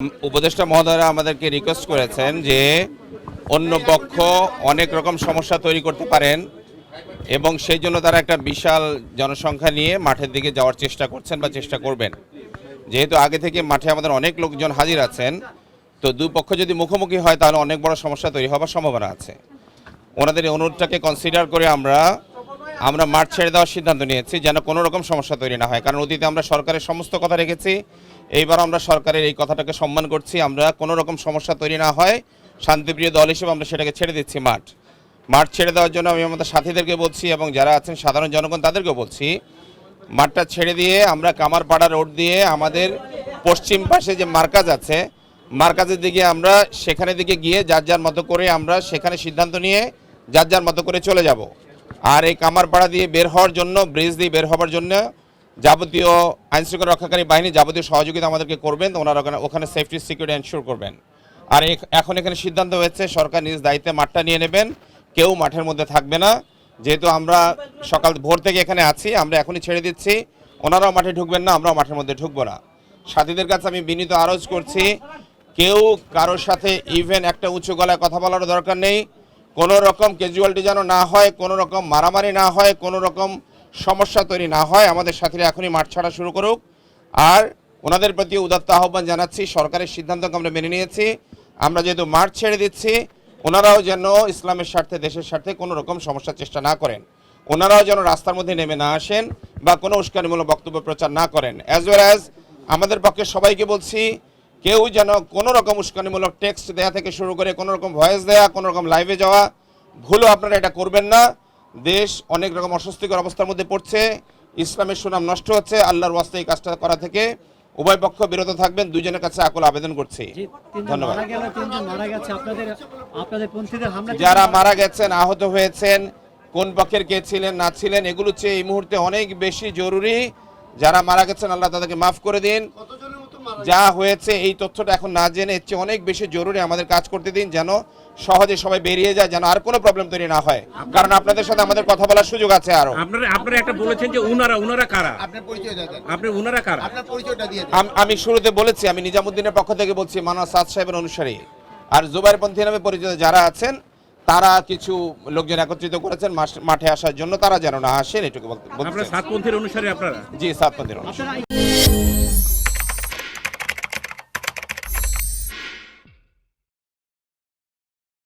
উপদেষ্টা মহোদয়রা আমাদেরকে রিকোয়েস্ট করেছেন যে অন্য পক্ষ অনেক রকম সমস্যা তৈরি করতে পারেন এবং সেই জন্য তারা একটা বিশাল জনসংখ্যা নিয়ে মাঠের দিকে যাওয়ার চেষ্টা করছেন বা চেষ্টা করবেন। যেহেতু আগে থেকে মাঠে আমাদের অনেক লোকজন হাজির আছেন, তো দুই পক্ষ যদি মুখোমুখি হয় তাহলে অনেক বড় সমস্যা তৈরি হওয়ার সম্ভাবনা আছে। ওনাদের এই অনুরোধটাকে কনসিডার করে আমরা মাঠ ছেড়ে দেওয়ার সিদ্ধান্ত নিয়েছি যেন কোনো রকম সমস্যা তৈরি না হয়। কারণ অতীতে আমরা সরকারের সমস্ত কথা রেখেছি, এইবার আমরা সরকারের এই কথাটাকে সম্মান করছি। আমরা কোনো রকম সমস্যা তৈরি না হয় শান্তিপ্রিয় দল হিসেবে আমরা সেটাকে ছেড়ে দিচ্ছি। মাঠ ছেড়ে দেওয়ার জন্য আমি আমাদের সাথীদেরকে বলছি এবং যারা আছেন সাধারণ জনগণ তাদেরকেও বলছি, মাঠটা ছেড়ে দিয়ে আমরা কামারপাড়া রোড দিয়ে আমাদের পশ্চিম পাশে যে মার্কাজ আছে, মার্কাজের দিকে আমরা সেখানে দিকে গিয়ে যার যার মতো করে আমরা সেখানে সিদ্ধান্ত নিয়ে যার যার মতো করে চলে যাব। আর এই কামারপাড়া দিয়ে বের হওয়ার জন্য, ব্রিজ দিয়ে বের হওয়ার জন্য যাবতীয় আইনশৃঙ্খলা রক্ষাকারী বাহিনী যাবতীয় সহযোগিতা আমাদেরকে করবেন, ওনারা ওখানে সেফটি সিকিউরিটি এনশিওর করবেন। আর এখন এখানে সিদ্ধান্ত হয়েছে সরকার নিজ দায়িত্বে মাঠটা নিয়ে নেবেন, কেউ মাঠের মধ্যে থাকবে না। যেহেতু আমরা সকাল ভোর থেকে এখানে আছি, আমরা এখনই ছেড়ে দিচ্ছি, ওনারাও মাঠে ঢুকবেন না, আমরাও মাঠের মধ্যে ঢুকবো না। সাথীদের কাছে আমি বিনীত আরজ করছি, কেউ কারোর সাথে ইভেন একটা উঁচু গলায় কথা বলার দরকার নেই। কোনো রকম ক্যাজুয়ালিটি যেন না হয়, কোনো রকম মারামারি না হয়, কোনো রকম সমস্যা তৈরি না হয়। আমাদের সাথীরা এখনই মাঠ ছাড়া শুরু করুক। আর ওনাদের প্রতি উদাত্ত আহ্বান জানাচ্ছি, সরকারের সিদ্ধান্তকে আমরা মেনে নিয়েছি। আমরা যেহেতু মাঠ ছেড়ে দিচ্ছি, ওনারাও যেন ইসলামের স্বার্থে, দেশের স্বার্থে কোনো রকম সমস্যার চেষ্টা না করেন। ওনারাও যেন রাস্তার মধ্যে নেমে না আসেন বা কোনো উস্কানিমূলক বক্তব্য প্রচার না করেন। অ্যাজ ওয়েল অ্যাজ আমাদের পক্ষে সবাইকে বলছি, কেউ যেন কোনো রকম উস্কানিমূলক টেক্সট দেয়া থেকে শুরু করে কোনো রকম ভয়েস দেয়া, কোনো রকম লাইভে যাওয়া, ভুলও আপনারা এটা করবেন না। দেশ অনেক রকম অস্বস্তিকর অবস্থার মধ্যে পড়ছে, ইসলামের সুনাম নষ্ট হচ্ছে। আল্লাহর ওয়াস্তে এই কাজটা করা থেকে উভয় পক্ষ বিরত থাকবেন, দুজনের কাছে আকুল আবেদন করছি। ধন্যবাদ। যারা মারা গেছেন, আহত হয়েছেন, কোন পক্ষের কে ছিলেন না ছিলেন, এগুলো হচ্ছে এই মুহূর্তে অনেক বেশি জরুরি। যারা মারা গেছেন আল্লাহ তাদেরকে মাফ করে দিন। যা হয়েছে এই তথ্যটা এখন না জেনে এর চেয়ে অনেক বেশি জরুরি আমাদের কাজ করতে দিন, যেন সহজে সবাই বেরিয়ে যায়, যেন আর কোনো প্রবলেম তৈরি না হয়। কারণ আপনাদের সাথে আমাদের কথা বলার সুযোগ আছে আরো। আপনারা একটা বলেছেন যে উনারা কারা? আপনার পরিচয় দেন। আপনি উনারা কারা? আপনার পরিচয়টা দিয়ে দিন। আমি শুরুতে বলেছি, আমি নিজামুদ্দিনের পক্ষ থেকে বলছি, মানব সাদ সাহেবের অনুসারী। আর জুবাইরপন্থী নামে পরিচিত যারা আছেন, তারা কিছু লোকজন একত্রিত করেছেন মাঠে আসার জন্য, তারা যেন না আসেন এটুকু বলতে। আপনারা সাতপন্থীর অনুসারী? আপনারা? জি, সাতপন্থীর অনুসারী।